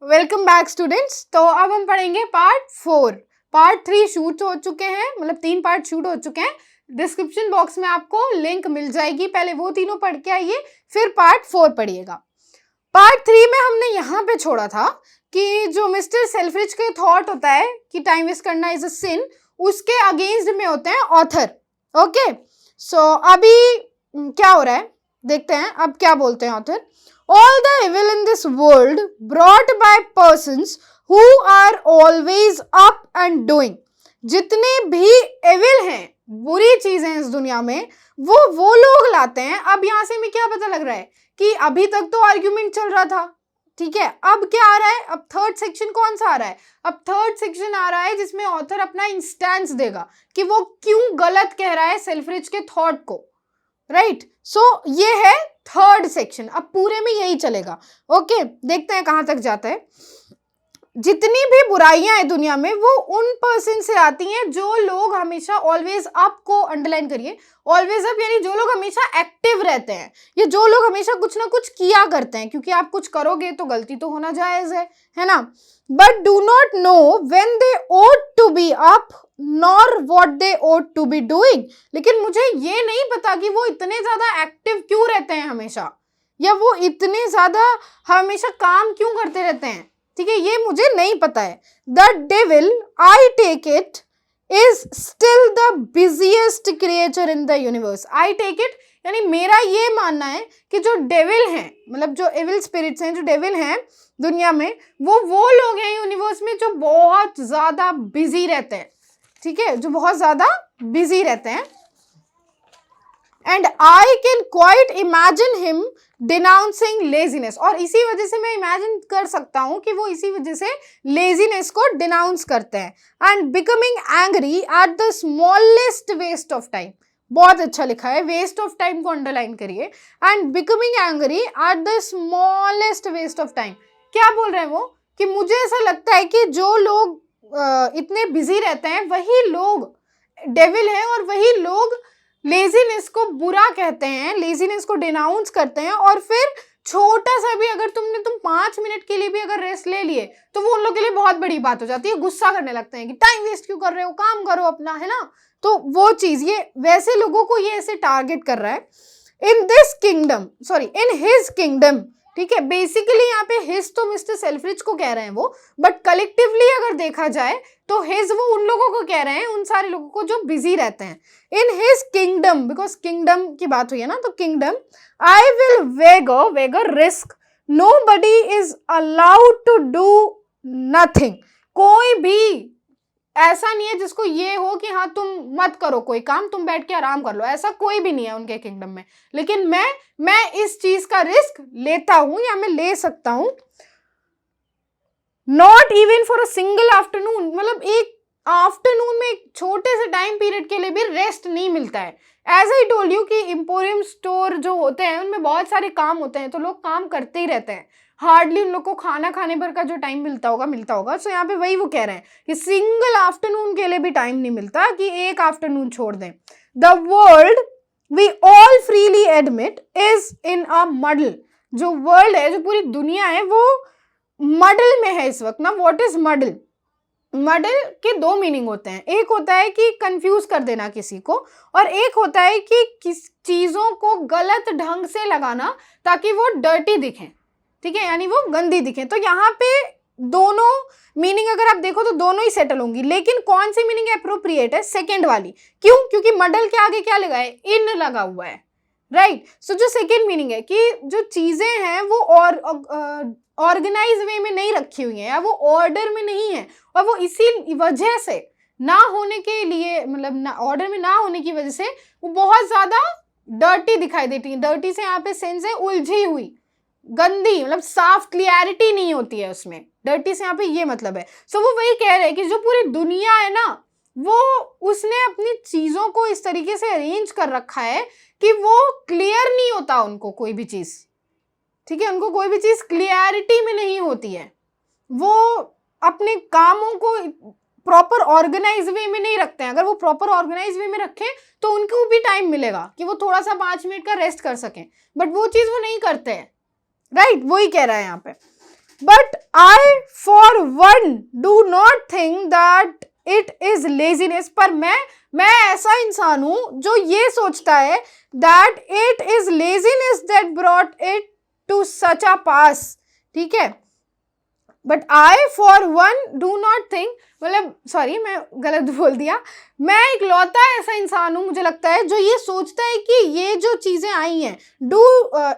Welcome back students. तो अब हम पढ़ेंगे पार्ट 4। पार्ट 3 शूट हो चुके हैं, मतलब 3 पार्ट शूट हो चुके हैं। डिस्क्रिप्शन बॉक्स में आपको लिंक मिल जाएगी, पहले वो तीनों पढ़ के आइए, फिर पार्ट 4 पढ़िएगा। पार्ट 3 में हमने यहाँ पे छोड़ा था कि जो मिस्टर सेल्फ्रिज के थॉट होता है कि टाइम वेस्ट करना इज अ सिन, उसके अगेंस्ट में होते हैं ऑथर। ओके, सो अभी क्या हो रहा है देखते हैं, अब क्या बोलते हैं author. All the evil in this world brought by persons who are always up and doing. जितने भी एविल हैं, बुरी चीजें इस दुनिया में, वो लोग लाते हैं। अब यहां से हमें क्या पता लग रहा है कि अभी तक तो आर्ग्यूमेंट चल रहा था, ठीक है। अब क्या आ रहा है, अब थर्ड सेक्शन कौन सा आ रहा है? अब थर्ड सेक्शन आ रहा है जिसमें ऑथर अपना इंस्टेंस देगा कि वो क्यों गलत कह रहा है सेल्फ्रिज के थॉट को, राइट। सो ये है थर्ड सेक्शन, अब पूरे में यही चलेगा। ओके, देखते हैं कहां तक जाता है। जितनी भी बुराइयां हैं दुनिया में वो उन पर्सन से आती हैं जो लोग हमेशा ऑलवेज अप को अंडरलाइन करिए, ऑलवेज अप यानी जो लोग हमेशा एक्टिव रहते हैं, ये जो लोग हमेशा कुछ ना कुछ किया करते हैं, क्योंकि आप कुछ करोगे तो गलती तो होना जायज है ना। But do not know when they ought to be up nor what they ought to be doing. लेकिन मुझे ये नहीं पता कि वो इतने ज्यादा एक्टिव क्यों रहते हैं हमेशा, या वो इतने ज्यादा हमेशा काम क्यों करते रहते हैं, ठीक है, ये मुझे नहीं पता है। The devil I take it is still the busiest creature in the universe. I take it यानी मेरा ये मानना है कि जो डेविल हैं, मतलब जो एविल स्पिरिट्स हैं, जो डेविल हैं दुनिया में, वो लोग हैं यूनिवर्स में जो बहुत ज्यादा बिजी रहते हैं, ठीक है, जो बहुत ज्यादा बिजी रहते हैं। And I can quite imagine him denouncing laziness, और इसी वजह से मैं इमेजिन कर सकता हूं कि वो इसी वजह से लेजीनेस को डिनाउंस करते हैं। And becoming angry at the smallest waste of time, बहुत अच्छा लिखा है, वेस्ट ऑफ टाइम को अंडरलाइन करिए। And becoming angry at the smallest waste of time, क्या बोल रहे हैं वो कि मुझे ऐसा लगता है कि जो लोग इतने बिजी रहते हैं वही लोग डेविल हैं, और वही लोग लेजीनेस को बुरा कहते हैं, लेजीनेस को डिनाउंस करते हैं। और फिर छोटा सा भी अगर तुम 5 मिनट के लिए भी अगर रेस्ट ले लिए तो वो उन लोगों के लिए बहुत बड़ी बात हो जाती है, गुस्सा करने लगते हैं कि टाइम वेस्ट क्यों कर रहे हो, काम करो अपना, है ना। तो वो चीज, ये वैसे लोगों को ये ऐसे टारगेट कर रहा है। In this kingdom, sorry in his kingdom, ठीक है, बेसिकली यहाँ पे हिज तो मिस्टर सेल्फ्रिज को कह रहे हैं वो, बट कलेक्टिवली अगर देखा जाए तो हिज वो उन लोगों को कह रहे हैं, उन सारे लोगों को जो बिजी रहते हैं। In his kingdom, because kingdom की बात हुई है ना, तो kingdom I will wage a risk, nobody is allowed to do nothing. कोई भी ऐसा नहीं है जिसको ये हो कि हाँ तुम मत करो कोई काम, तुम बैठ के आराम कर लो, ऐसा कोई भी नहीं है उनके किंगडम में। लेकिन मैं इस चीज का रिस्क लेता हूं, या मैं ले सकता हूं। Not even for a single afternoon, मतलब एक आफ्टरनून में एक छोटे से टाइम पीरियड के लिए भी रेस्ट नहीं मिलता है। एज आई टोल्ड यू कि एम्पोरियम स्टोर जो होते हैं उनमें बहुत सारे काम होते हैं, तो लोग काम करते ही रहते हैं, हार्डली उन लोग को खाना खाने भर का जो टाइम मिलता होगा। सो यहाँ पे वही वो कह रहे हैं कि सिंगल आफ्टरनून के लिए भी टाइम नहीं मिलता कि एक आफ्टरनून छोड़ दें। The world we all freely admit is in a muddle. जो वर्ल्ड है, जो पूरी दुनिया है, वो मडल में है इस वक्त ना। What is मडल? मडल के 2 मीनिंग होते हैं, एक होता है कि कंफ्यूज कर देना किसी को, और एक होता है कि किस चीजों को गलत ढंग से लगाना ताकि वो डर्टी दिखें, ठीक है, यानी वो गंदी दिखें। तो यहाँ पे दोनों मीनिंग अगर आप देखो तो दोनों ही सेटल होंगी, लेकिन कौन सी मीनिंग अप्रोप्रिएट है? सेकेंड वाली। क्यों? क्योंकि मडल के आगे क्या लगा है? इन लगा हुआ है, राइट। सो जो सेकेंड मीनिंग है कि जो चीजें हैं वो ऑर्गेनाइज वे में नहीं रखी हुई हैं, या वो ऑर्डर में नहीं है, और वो इसी वजह से ना होने के लिए, मतलब ना ऑर्डर में ना होने की वजह से वो बहुत ज्यादा डर्टी दिखाई देती है। डर्टी से यहाँ पे सेंस है उलझी हुई, गंदी, मतलब साफ, क्लियरिटी नहीं होती है उसमें। डर्टी से यहाँ पे ये मतलब है। सो वो वही कह रहे हैं कि जो पूरी दुनिया है ना, वो उसने अपनी चीजों को इस तरीके से अरेंज कर रखा है कि वो क्लियर नहीं होता उनको कोई भी चीज, ठीक है, उनको कोई भी चीज क्लियरिटी में नहीं होती है। वो अपने कामों को प्रॉपर ऑर्गेनाइज वे में नहीं रखते हैं। अगर वो प्रॉपर ऑर्गेनाइज वे में रखें तो उनको भी टाइम मिलेगा कि वो थोड़ा सा 5 मिनट का रेस्ट कर सकें, बट वो चीज वो नहीं करते हैं, राइट। वही कह रहा है यहाँ पे। But I for one do not think that it is laziness. पर मैं ऐसा इंसान हूं जो ये सोचता है that it is laziness that brought it to such a pass. ठीक है, but I for one do not think, मतलब सॉरी मैं गलत बोल दिया, मैं इकलौता ऐसा इंसान हूं मुझे लगता है जो ये सोचता है कि ये जो चीजें आई हैं do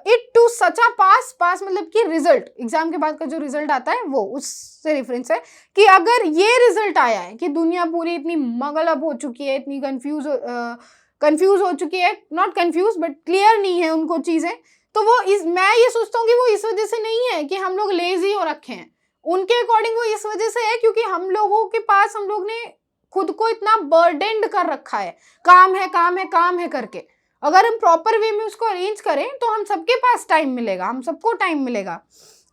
it to such a पास, पास मतलब कि रिजल्ट, एग्जाम के बाद का जो रिजल्ट आता है वो उससे रेफरेंस है कि अगर ये रिजल्ट आया है कि दुनिया पूरी इतनी मगलअप हो चुकी है, इतनी कंफ्यूज हो चुकी है, नॉट कंफ्यूज बट क्लियर नहीं है उनको चीजें, तो वो मैं ये सोचता हूँ कि वो इस वजह से नहीं है कि हम लोग लेजी हो रखे हैं, उनके अकॉर्डिंग वो इस वजह से है क्योंकि हम लोगों के पास, हम लोग ने खुद को इतना बर्डेंड कर रखा है, काम है काम है काम है करके। अगर हम प्रॉपर वे में उसको अरेंज करें तो हम सबके पास टाइम मिलेगा, हम सबको टाइम मिलेगा,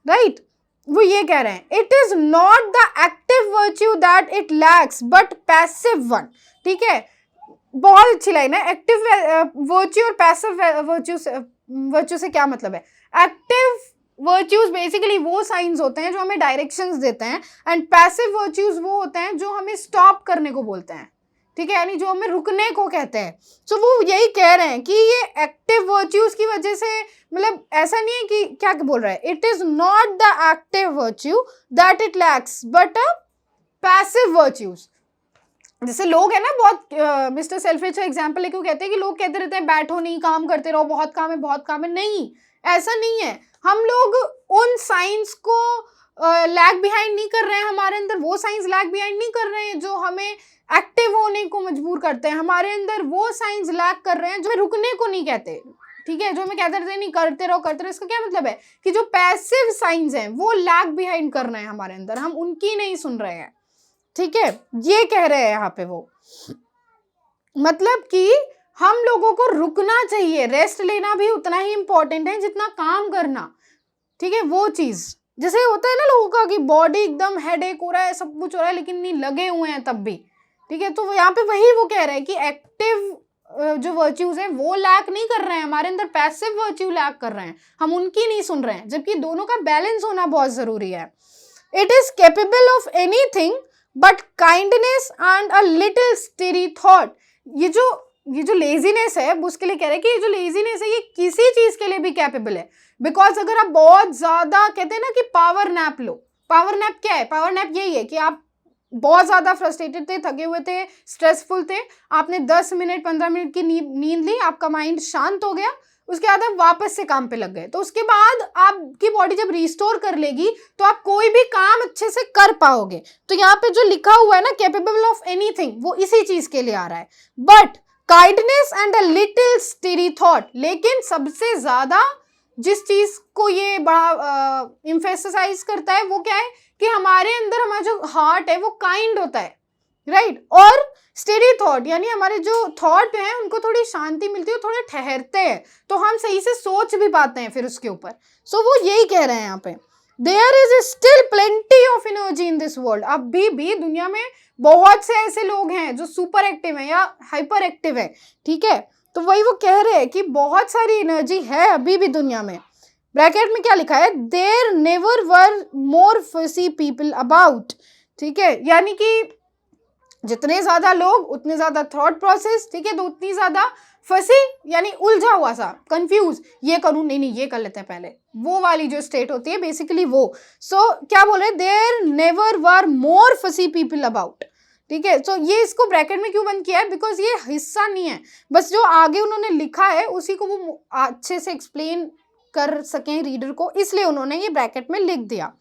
राइट। वो ये कह रहे हैं it is not the active virtue that it lacks but passive one. ठीक है, बहुत अच्छी लाइन है। एक्टिव वर्च्यू और पैसिव वर्च्यू से क्या मतलब है? एक्टिव वर्च्यूज बेसिकली वो साइंस होते हैं जो हमें डायरेक्शंस देते हैं, एंड पैसिव वर्च्यूज वो होते हैं जो हमें स्टॉप करने को बोलते हैं। ठीक है, यानी जो हमें रुकने को कहते हैं। सो वो यही कह रहे हैं कि ये एक्टिव वर्च्यूज की वजह से, मतलब ऐसा नहीं है कि क्या बोल रहा है, it is not the active virtue that it lacks but a passive virtues. जैसे लोग है ना, बहुत मिस्टर सेल्फिश एग्जाम्पल लेके कहते हैं कि लोग कहते रहते हैं बैठो नहीं, काम करते रहो, बहुत काम है बहुत काम है। नहीं, ऐसा नहीं है। हम लोग उन साइंस को लैग बिहाइंड नहीं कर रहे हैं, हमारे अंदर वो साइंस लैग बिहाइंड नहीं कर रहे हैं जो हमें एक्टिव होने को मजबूर करते हैं। हमारे अंदर वो साइंस लैग कर रहे हैं जो रुकने को नहीं कहते। ठीक है, जो हमें कहते रहते हैं नहीं करते रहो करते रहो, इसका क्या मतलब है कि जो पैसिव साइंस हैं वो लैग बिहाइंड कर रहे हैं हमारे अंदर, हम उनकी नहीं सुन रहे हैं। ठीक है, ये कह रहे हैं यहाँ पे वो, मतलब कि हम लोगों को रुकना चाहिए, रेस्ट लेना भी उतना ही इंपॉर्टेंट है जितना काम करना। ठीक है, वो चीज जैसे होता है ना लोगों का कि बॉडी एकदम हेडेक हो रहा है, सब कुछ हो रहा है लेकिन नहीं लगे हुए हैं तब भी। ठीक है, तो यहाँ पे वही वो कह रहे हैं कि एक्टिव जो वर्च्यूज है वो लैक नहीं कर रहे हैं, हमारे अंदर पैसिव वर्च्यू लैक कर रहे हैं, हम उनकी नहीं सुन रहे हैं, जबकि दोनों का बैलेंस होना बहुत जरूरी है। It is capable of anything but kindness and a little steady thought. ये जो लेजीनेस है उसके लिए कह रहे हैं कि ये जो लेजीनेस है ये किसी चीज के लिए भी कैपेबल है। बिकॉज अगर आप बहुत ज्यादा कहते हैं ना कि पावर नैप लो, पावर नैप क्या है? पावर नैप यही है कि आप बहुत ज्यादा फ्रस्ट्रेटेड थे, थके हुए थे, स्ट्रेसफुल थे, आपने 10 मिनट 15 मिनट की नींद ली, आपका माइंड शांत हो गया, उसके बाद आप वापस से काम पे लग गए, तो उसके बाद आपकी बॉडी जब रिस्टोर कर लेगी तो आप कोई भी काम अच्छे से कर पाओगे। तो यहाँ पे जो लिखा हुआ है ना केपेबल ऑफ एनीथिंग, वो इसी चीज के लिए आ रहा है। But kindness and a little steady thought, लेकिन सबसे ज्यादा जिस चीज को ये बड़ा एम्फेसाइज करता है वो क्या है कि हमारे अंदर हमारा जो हार्ट है वो काइंड होता है, राइट। और स्टेडी थॉट यानी हमारे जो थॉट हैं उनको थोड़ी शांति मिलती है, थोड़े ठहरते हैं, तो हम सही से सोच भी पाते हैं फिर उसके ऊपर। सो वो यही कह रहे हैं यहाँ पे, there is still plenty of energy in this world. अभी भी दुनिया में बहुत से ऐसे लोग हैं जो सुपर एक्टिव हैं या हाइपर एक्टिव है। ठीक है, तो वही वो कह रहे हैं कि बहुत सारी एनर्जी है अभी भी दुनिया में। ब्रैकेट में क्या लिखा है, देयर नेवर वर मोर फसी पीपल अबाउट। ठीक है, यानी कि जितने ज्यादा लोग उतने ज्यादा थॉट प्रोसेस। ठीक है, तो उतनी ज्यादा फंसी यानी उलझा हुआ सा, कंफ्यूज, ये करूं नहीं नहीं ये कर लेते हैं पहले, वो वाली जो स्टेट होती है बेसिकली वो। सो क्या बोल रहे, देयर नेवर वर मोर फसी पीपल अबाउट। ठीक है, तो ये इसको ब्रैकेट में क्यों बंद किया है, बिकॉज ये हिस्सा नहीं है, बस जो आगे उन्होंने लिखा है उसी को वो अच्छे से एक्सप्लेन कर सकें रीडर को, इसलिए उन्होंने ये ब्रैकेट में लिख दिया।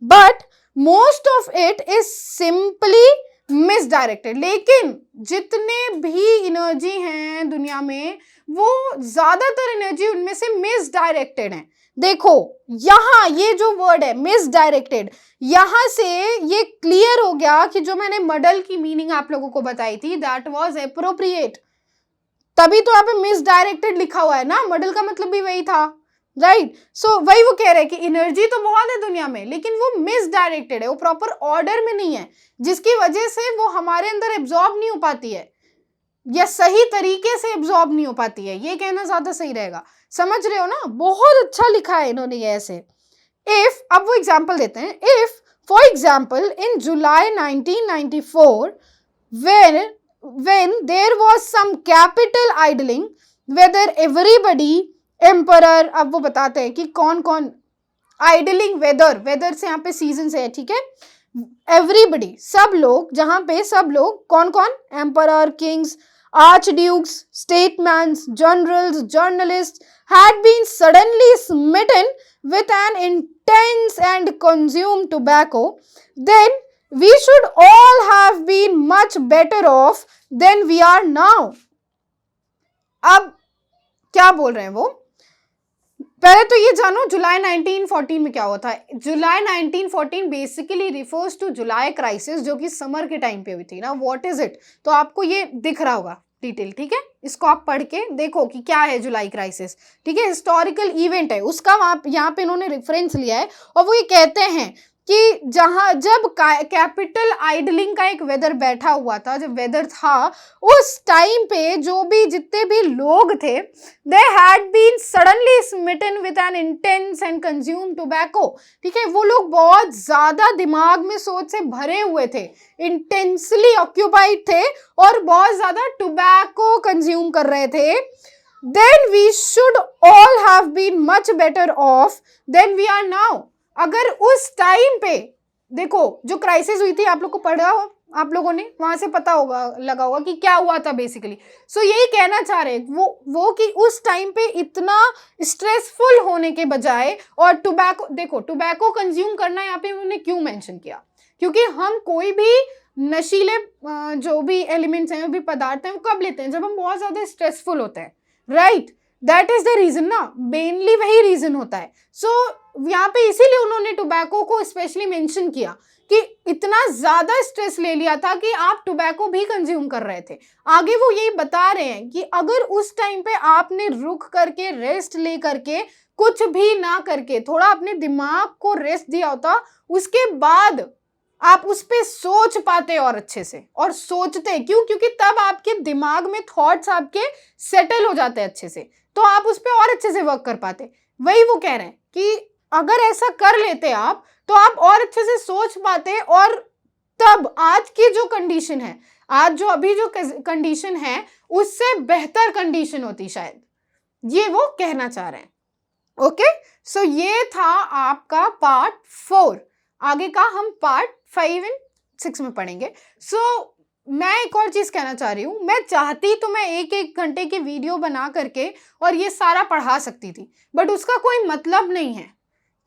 But most of it is simply misdirected. लेकिन जितने भी एनर्जी हैं दुनिया में वो ज्यादातर एनर्जी उनमें से मिसडायरेक्टेड है। देखो यहाँ ये जो वर्ड है मिसडायरेक्टेड, यहां से ये क्लियर हो गया कि जो मैंने मॉडल की मीनिंग आप लोगों को बताई थी दैट वाज एप्रोप्रिएट, तभी तो यहाँ पे मिसडायरेक्टेड लिखा हुआ है ना, मॉडल का मतलब भी वही था, राइट। सो वही वो कह रहे हैं कि एनर्जी तो बहुत है दुनिया में लेकिन वो मिसडायरेक्टेड है, वो प्रॉपर ऑर्डर में नहीं है, जिसकी वजह से वो हमारे अंदर एब्जॉर्ब नहीं हो पाती है या सही तरीके से एब्जॉर्ब नहीं हो पाती है, ये कहना ज्यादा सही रहेगा। समझ रहे हो ना, बहुत अच्छा लिखा है इन्होंने ये ऐसे। इफ, अब वो एग्जाम्पल देते हैं, if for example in July 1994 when there was some capital idling, whether everybody emperor, अब वो बताते हैं कि कौन कौन idling, weather से यहाँ पे season से है, ठीक है, everybody सब लोग, जहाँ पे सब लोग कौन कौन, emperor, kings, archdukes, statesmen, generals, journalists had been suddenly smitten with an intense and consumed tobacco, then we should all have been much better off than we are now. अब क्या बोल रहे हैं वो, पहले तो ये जानो जुलाई 1914 में क्या हुआ था. July 1914 basically refers to July crisis, जो कि समर के टाइम पे हुई थी ना. व्हाट इज इट, तो आपको ये दिख रहा होगा डिटेल, ठीक है, इसको आप पढ़ के देखो कि क्या है जुलाई क्राइसिस, ठीक है, हिस्टोरिकल इवेंट है उसका, वहाँ यहाँ पे इन्होंने रेफरेंस लिया है. और वो ये कहते हैं कि जब कैपिटल आइडलिंग का एक वेदर बैठा हुआ था, जब वेदर था उस टाइम पे जो भी जितने भी लोग थे, they had been suddenly smitten with an intense and consume tobacco, ठीक है, वो लोग बहुत ज्यादा दिमाग में सोच से भरे हुए थे, इंटेंसली ऑक्यूपाइड थे और बहुत ज्यादा टोबैको कंज्यूम कर रहे थे. Then we should all have been much better off than we are now. अगर उस टाइम पे देखो जो क्राइसिस हुई थी, आप लोग को पढ़ा हो, आप लोगों ने वहां से पता होगा, लगा होगा कि क्या हुआ था बेसिकली. सो यही कहना चाह रहे हैं वो कि उस टाइम पे इतना स्ट्रेसफुल होने के बजाय, और टोबैको, देखो टोबैको कंज्यूम करना यहाँ पे उन्होंने क्यों मेंशन किया, क्योंकि हम कोई भी नशीले जो भी एलिमेंट्स हैं, जो भी पदार्थ हैं, वो कब लेते हैं, जब हम बहुत ज्यादा स्ट्रेसफुल होते हैं, right, that is the reason ना, मेनली वही रीजन होता है. सो यहाँ पे इसीलिए उन्होंने टोबैको को स्पेशली मेंशन किया कि इतना ज्यादा स्ट्रेस ले लिया था कि आप टोबैको भी कंज्यूम कर रहे थे. आगे वो यही बता रहे हैं कि अगर उस टाइम पे आपने रुक करके, रेस्ट ले करके, कुछ भी ना करके, थोड़ा अपने दिमाग को रेस्ट दिया होता, उसके बाद आप उस पे सोच पाते और अच्छे से, और सोचते क्यों, क्योंकि तब आपके दिमाग में थॉट्स आपके सेटल हो जाते हैं अच्छे से, तो आप उस पे और अच्छे से वर्क कर पाते. वही वो कह रहे हैं कि अगर ऐसा कर लेते आप, तो आप और अच्छे से सोच पाते, और तब आज की जो कंडीशन है, आज जो अभी जो कंडीशन है, उससे बेहतर कंडीशन होती शायद, ये वो कहना चाह रहे हैं. ओके, सो ये था आपका पार्ट 4. आगे का हम पार्ट 5 और 6 में पढ़ेंगे. सो मैं एक और चीज कहना चाह रही हूँ, मैं चाहती तो मैं 1-1 घंटे की वीडियो बना करके और ये सारा पढ़ा सकती थी, बट उसका कोई मतलब नहीं है,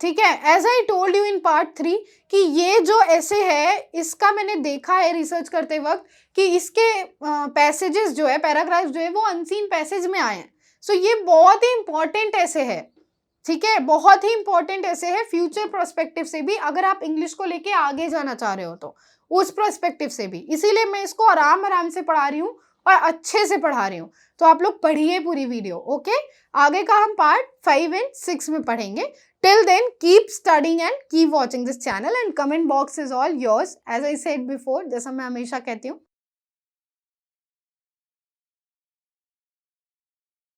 ठीक है. As I told you in part 3 कि ये जो ऐसे है, इसका मैंने देखा है रिसर्च करते वक्त कि इसके पैसेजेस जो है, पैराग्राफ जो है, वो अनसीन पैसेज में आए हैं. सो ये बहुत ही इंपॉर्टेंट ऐसे है, ठीक है, बहुत ही इंपॉर्टेंट ऐसे है फ्यूचर प्रोस्पेक्टिव से भी, अगर आप इंग्लिश को लेके आगे जाना चाह रहे हो तो उस प्रोस्पेक्टिव से भी. इसीलिए मैं इसको आराम आराम से पढ़ा रही हूँ और अच्छे से पढ़ा रही हूँ. तो आप लोग पढ़िए पूरी वीडियो. ओके, आगे का हम पार्ट 5 और 6 में पढ़ेंगे. Till then keep studying and keep watching this channel, and comment box is all yours. As I said before, जैसा मैं हमेशा कहती हूँ,